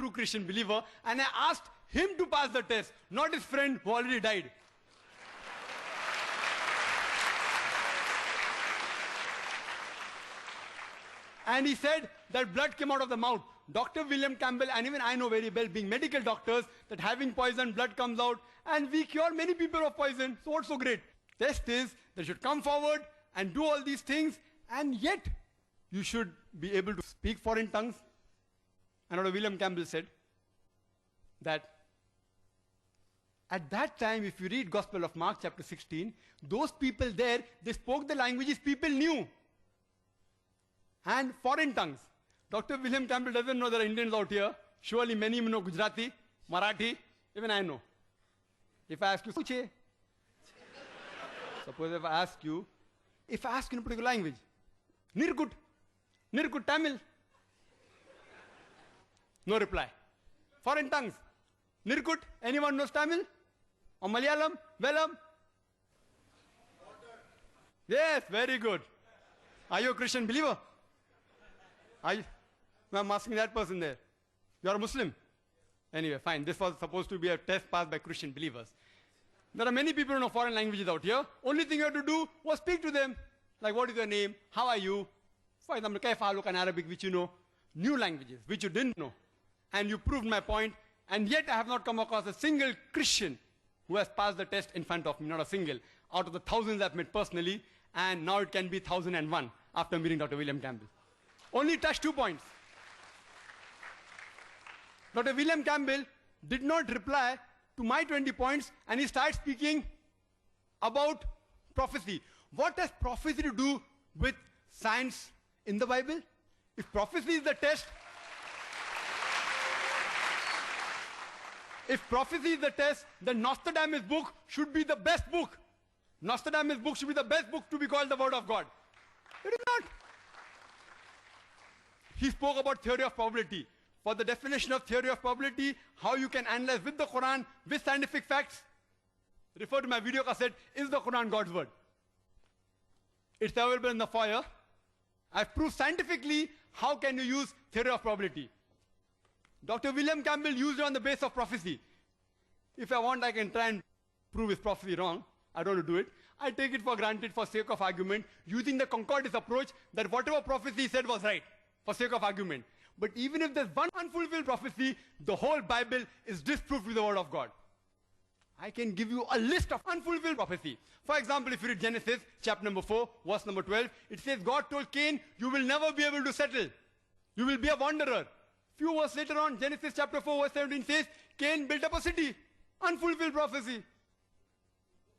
true Christian believer, and I asked him to pass the test, not his friend who already died. And he said that blood came out of the mouth. Dr. William Campbell, and even I know very well, being medical doctors, that having poison, blood comes out, and we cure many people of poison. So what's so great? Test is, they should come forward and do all these things, and yet you should be able to speak foreign tongues. And Dr. William Campbell said that at that time, if you read Gospel of Mark chapter 16, those people there, they spoke the languages people knew. And foreign tongues. Dr. William Campbell doesn't know there are Indians out here. Surely many know Gujarati, Marathi, even I know. If I ask you, suppose if I ask you in a particular language, Nirkut Tamil, no reply. Foreign tongues, Nirkut, anyone knows Tamil? Or Malayalam, Velam? Yes, very good. Are you a Christian believer? I'm asking that person there. You are a Muslim? Anyway, fine. This was supposed to be a test passed by Christian believers. There are many people who know foreign languages out here. Only thing you have to do was speak to them. Like, what is your name? How are you? For example, Kaifa Haluk in Arabic, which you know. New languages, which you didn't know. And you proved my point. And yet I have not come across a single Christian who has passed the test in front of me. Not a single. Out of the thousands I've met personally. And now it can be 1001 after meeting Dr. William Campbell. Only touched 2 points. Dr. William Campbell did not reply to my 20 points, and he started speaking about prophecy. What has prophecy to do with science in the Bible? If prophecy is the test, then Nostradamus' book should be the best book. Nostradamus' book should be the best book to be called the Word of God. It is not. He spoke about theory of probability. For the definition of theory of probability, how you can analyze with the Quran, with scientific facts, refer to my video cassette, Is the Quran God's Word? It's available in the foyer. I've proved scientifically how can you use theory of probability. Dr. William Campbell used it on the basis of prophecy. If I want, I can try and prove his prophecy wrong. I don't want to do it. I take it for granted for sake of argument, using the concordance approach that whatever prophecy he said was right, for sake of argument. But even if there's one unfulfilled prophecy, the whole Bible is disproved with the Word of God. I can give you a list of unfulfilled prophecy. For example, if you read Genesis, chapter number 4, verse number 12, it says, God told Cain, you will never be able to settle. You will be a wanderer. Few verses later on, Genesis chapter 4, verse 17 says, Cain built up a city. Unfulfilled prophecy.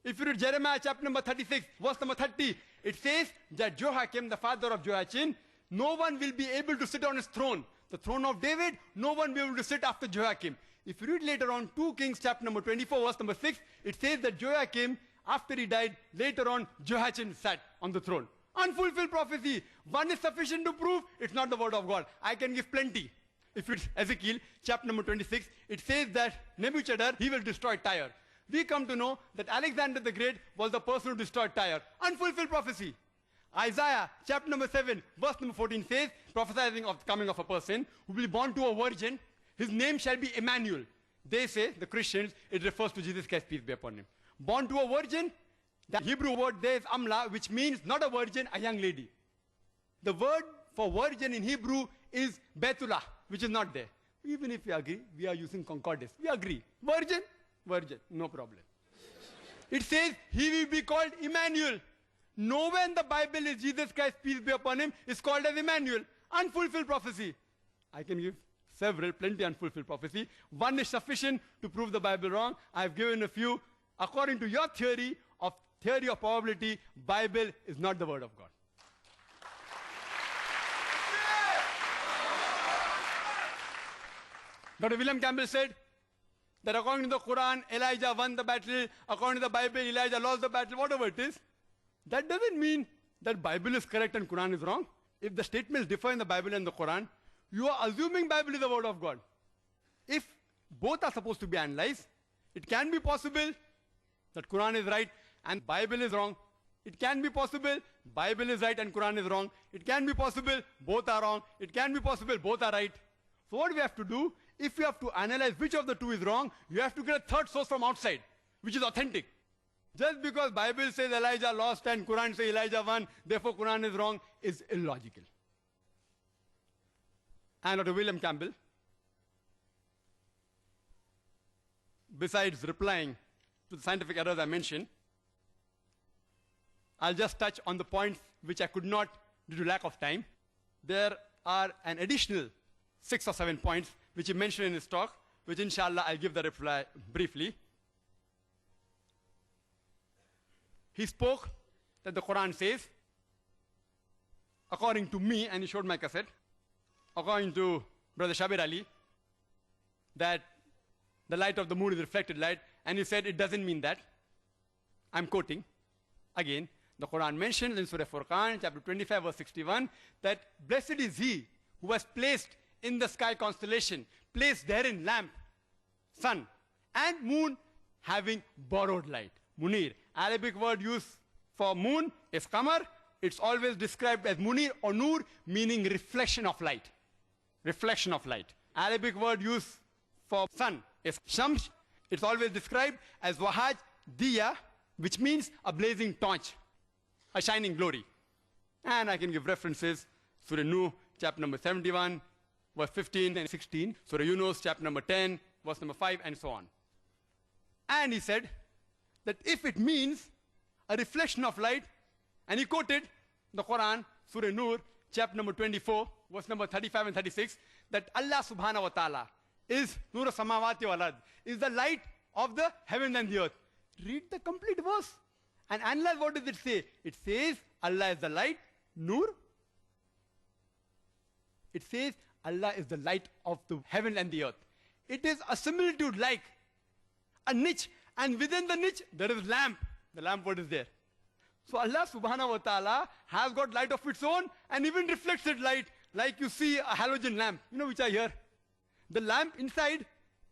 If you read Jeremiah chapter number 36, verse number 30, it says that Jehoiakim, the father of Jehoiachin, no one will be able to sit on his throne. The throne of David, no one will be able to sit after Jehoiakim. If you read later on 2 Kings chapter number 24, verse number 6, it says that Jehoiakim, after he died, later on Jehoiachin sat on the throne. Unfulfilled prophecy. One is sufficient to prove it's not the Word of God. I can give plenty. If it's Ezekiel chapter number 26, it says that Nebuchadnezzar, he will destroy Tyre. We come to know that Alexander the Great was the person who destroyed Tyre. Unfulfilled prophecy. Isaiah chapter number 7, verse number 14 says, prophesying of the coming of a person who will be born to a virgin, his name shall be Emmanuel. They say, the Christians, it refers to Jesus Christ, peace be upon him. Born to a virgin, the Hebrew word there is Amla, which means not a virgin, a young lady. The word for virgin in Hebrew is Betula, which is not there. Even if we agree, we are using concordance. We agree. Virgin, virgin, no problem. It says, he will be called Emmanuel. Nowhere in the Bible is Jesus Christ, peace be upon him, is called as Emmanuel. Unfulfilled prophecy. I can give several, plenty unfulfilled prophecy. One is sufficient to prove the Bible wrong. I have given a few. According to your theory of probability, Bible is not the Word of God. Dr. William Campbell said that according to the Quran, Elijah won the battle. According to the Bible, Elijah lost the battle, whatever it is. That doesn't mean that Bible is correct and Quran is wrong. If the statements differ in the Bible and the Quran, you are assuming Bible is the Word of God. If both are supposed to be analyzed, it can be possible that Quran is right and Bible is wrong. It can be possible Bible is right and Quran is wrong. It can be possible both are wrong. It can be possible both are right. So what we have to do if you have to analyze which of the two is wrong, you have to get a third source from outside, which is authentic. Just because Bible says Elijah lost and Quran says Elijah won, therefore Quran is wrong, is illogical. And Dr. William Campbell, besides replying to the scientific errors I mentioned, I'll just touch on the points which I could not due to lack of time. There are an additional 6 or 7 points which he mentioned in his talk, which inshallah I'll give the reply briefly. He spoke that the Quran says, according to me, and he showed my cassette, according to Brother Shabir Ali, that the light of the moon is reflected light, and he said it doesn't mean that. I'm quoting again. The Quran mentions in Surah Furqan, chapter 25, verse 61, that blessed is he who has placed in the sky constellation, placed therein lamp, sun, and moon having borrowed light. Munir. Arabic word used for moon is qamar. It's always described as munir or nur, meaning reflection of light. Reflection of light. Arabic word used for sun is shams. It's always described as wahaj diya, which means a blazing torch, a shining glory. And I can give references. Surah Nuh, chapter number 71, verse 15 and 16. Surah Yunus, chapter number 10, verse number 5, and so on. And he said that if it means a reflection of light, and he quoted the Quran, Surah Nur, chapter number 24, verse number 35 and 36, that Allah subhanahu wa ta'ala is Nur samawati wal ard, is the light of the heaven and the earth. Read the complete verse and analyze what does it say. It says Allah is the light, Nur. It says Allah is the light of the heaven and the earth. It is a similitude like a niche, and within the niche there is lamp. The lamp word is there. So Allah subhanahu wa ta'ala has got light of its own and even reflected light, like you see a halogen lamp, which are here. The lamp inside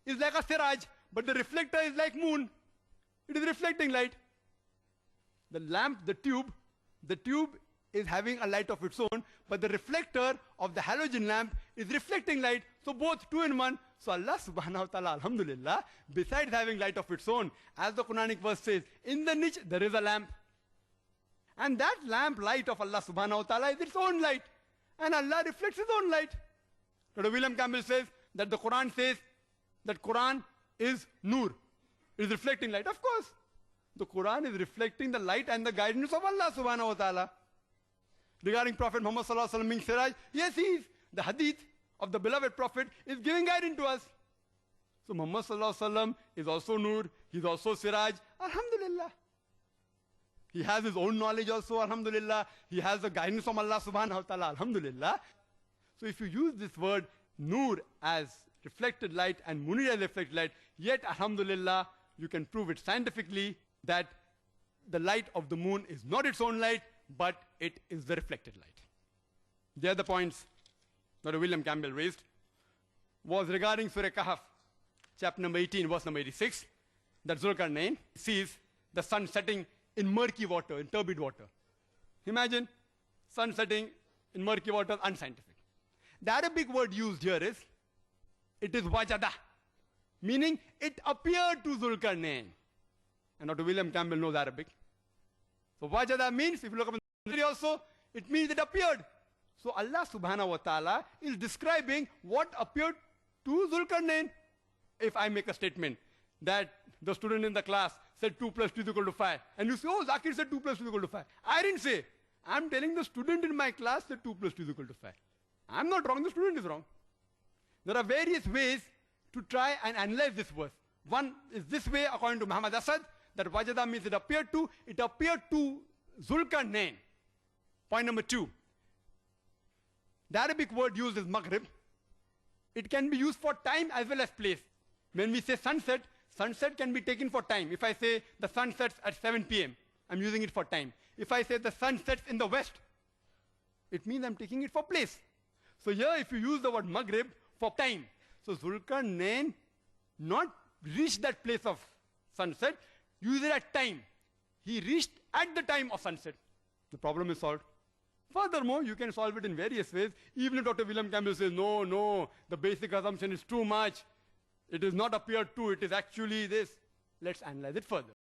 is like a siraj, but the reflector is like moon. It is reflecting light. The lamp, the tube is having a light of its own, but the reflector of the halogen lamp is reflecting light. So both two in one. So Allah subhanahu wa ta'ala, alhamdulillah, besides having light of its own, as the Quranic verse says, in the niche there is a lamp. And that lamp light of Allah subhanahu wa ta'ala is its own light. And Allah reflects his own light. Dr. William Campbell says that the Quran says that Quran is nur. It is reflecting light. Of course, the Quran is reflecting the light and the guidance of Allah subhanahu wa ta'ala. Regarding Prophet Muhammad sallallahu alaihi wasallam being siraj, yes, he is. The hadith of the beloved Prophet is giving guidance to us. So Muhammad sallallahu alaihi wasallam is also nur. He is also siraj. Alhamdulillah. He has his own knowledge also, alhamdulillah. He has the guidance from Allah subhanahu wa ta'ala, alhamdulillah. So if you use this word nur as reflected light and munir as reflected light, yet alhamdulillah, you can prove it scientifically that the light of the moon is not its own light, but it is the reflected light. The other points that William Campbell raised was regarding Surah Kahf, chapter number 18, verse number 86, that Zulkarnain sees the sun setting in murky water, in turbid water. Imagine sun setting in murky water, unscientific. The Arabic word used here is, it is wajada, meaning it appeared to Zulkarnain. And Dr. William Campbell knows Arabic. So wajada means, if you look up in the dictionary also, it means it appeared. So Allah subhanahu wa ta'ala is describing what appeared to Zulkarnain. If I make a statement that the student in the class said 2 plus 2 is equal to 5, and you say, oh, Zakir said 2 plus 2 is equal to 5. I didn't say. I'm telling the student in my class that 2 plus 2 is equal to 5. I'm not wrong, the student is wrong. There are various ways to try and analyze this verse. One is this way, according to Muhammad Asad, that wajada means it appeared to Zulkarnain. Point number 2. The Arabic word used is maghrib. It can be used for time as well as place. When we say sunset, sunset can be taken for time. If I say the sun sets at 7 p.m., I'm using it for time. If I say the sun sets in the west, it means I'm taking it for place. So here, if you use the word maghrib for time, so Zulkarnain not reached that place of sunset, use it at time. He reached at the time of sunset. The problem is solved. Furthermore, you can solve it in various ways. Even if Dr. William Campbell says, no, the basic assumption is too much. It is not appeared to, it is actually this. Let's analyze it further.